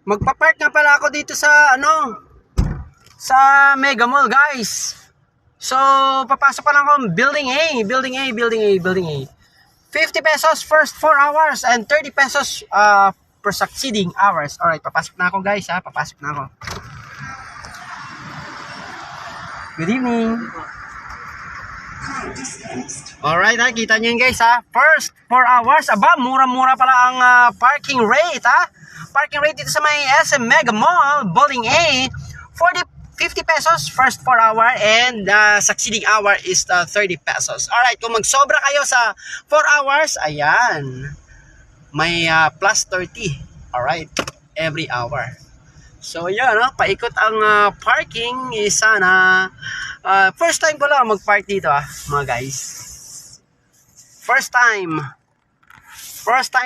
Magpa-park nga pala ako dito sa sa Mega Mall, guys. So, papasok pa lang ako building A. 50 pesos first 4 hours and 30 pesos per succeeding hours. Alright, papasok na ako, guys, ha. Papasok na ako. Good evening. Alright, ha. Kita nyo yun, guys, ha. First 4 hours. Aba, mura-mura pala ang parking rate, ha. Parking rate dito sa may SM Mega Mall, Building A, 50 pesos first 4 hour and succeeding hour is 30 pesos. Alright, kung magsobra kayo sa 4 hours, ayan, may plus 30. Alright, every hour. So, yan, paikot ang parking. Sana, first time ko lang mag-park dito, mga guys. First time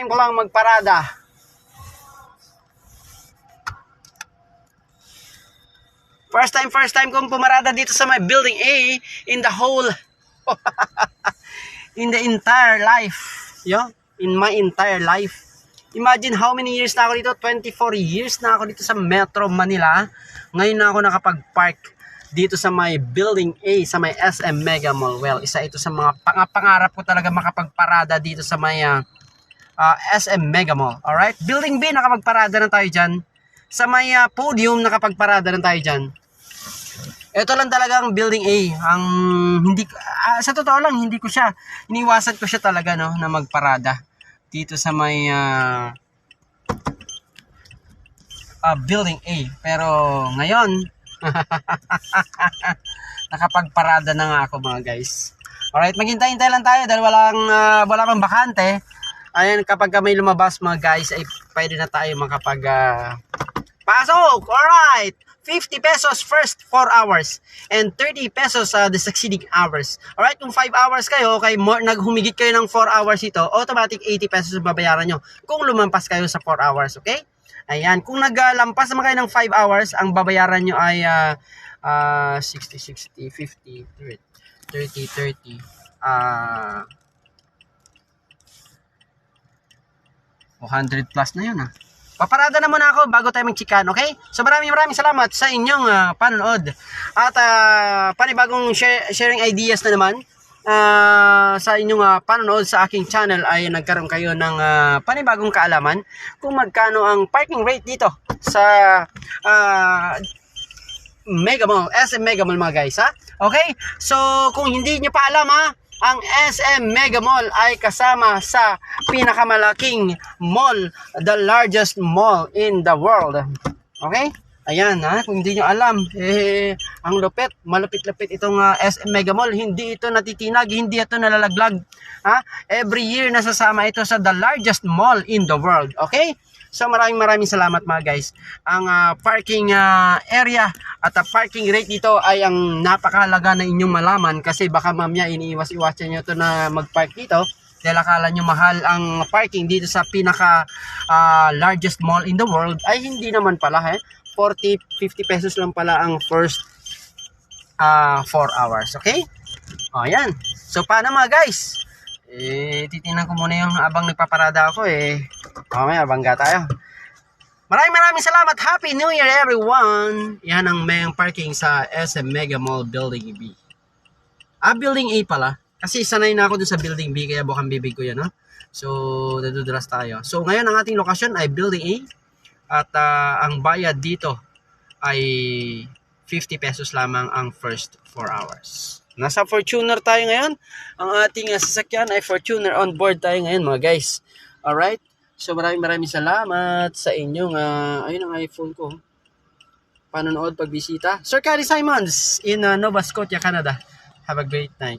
ko lang magparada. First time kong pumarada dito sa my building A in the whole in the entire life. In my entire life. Imagine how many years na ako dito? 24 years na ako dito sa Metro Manila. Ngayon na ako nakapag-park dito sa my building A, sa my SM Mega Mall. Well, isa ito sa mga pangarap ko talaga makapagparada dito sa may SM Mega Mall. Alright? Building B, nakapagparada na tayo dyan. Sa may podium, nakapagparada na tayo dyan. Ito lang talagang building A. Ang hindi sa totoo lang, hindi ko siya iniwasan ko siya talaga, na magparada dito sa may building A. Pero ngayon nakapagparada na nga ako, mga guys. Alright, maghintay-hintay lang tayo dahil wala pang bakante. Ayan, kapag may lumabas, mga guys, ay pwede na tayo makapag pasok. Alright, 50 pesos first 4 hours and 30 pesos the succeeding hours. Alright, kung 5 hours kayo, naghumigit kayo ng 4 hours ito, automatic 80 pesos babayaran nyo kung lumampas kayo sa 4 hours, okay? Ayan, kung naglampas naman kayo ng 5 hours, ang babayaran nyo ay 60, 60, 50, 30, 100 plus na yun, Paparada na muna ako bago tayo magchikan, okay? So maraming salamat sa inyong panonood. At panibagong sharing ideas na naman sa inyong panonood sa aking channel ay nagkaroon kayo ng panibagong kaalaman kung magkano ang parking rate dito sa Mega Mall, SM Mega Mall, mga guys, Okay? So kung hindi nyo pa alam, ang SM Mega Mall ay kasama sa pinakamalaking mall, the largest mall in the world. Okay? Ayan, kung hindi nyo alam, ang malupit-lupit itong SM Mega Mall. Hindi ito natitinag, hindi ito nalalaglag. Every year nasasama ito sa the largest mall in the world. Okay? So maraming salamat, mga guys. Ang parking area at parking rate dito ay ang napakahalaga na inyong malaman, kasi baka mamaya iniiwas-iwasan nyo ito na mag-park dito dahil akala nyo mahal ang parking dito sa pinaka largest mall in the world. Ay hindi naman pala, 40-50 pesos lang pala ang first 4 hours. Okay? O yan. So paano, mga guys? Titingnan ko muna yung abang nagpaparada ako mamaya bangga tayo. Maraming salamat. Happy New Year, everyone. Yan ang mayang parking sa SM Mega Mall Building B. Building A pala. Kasi sanay na ako dun sa Building B, kaya bukang bibig ko yan, So, nadudulas tayo. So, ngayon ang ating lokasyon ay Building A. At ang bayad dito ay 50 pesos lamang ang first 4 hours. Nasa Fortuner tayo ngayon. Ang ating sasakyan ay Fortuner. On board tayo ngayon, mga guys. Alright? So maraming salamat sa inyong ayun ang iPhone ko. Panonood, pagbisita. Sir Carrie Simons in Nova Scotia, Canada. Have a great night.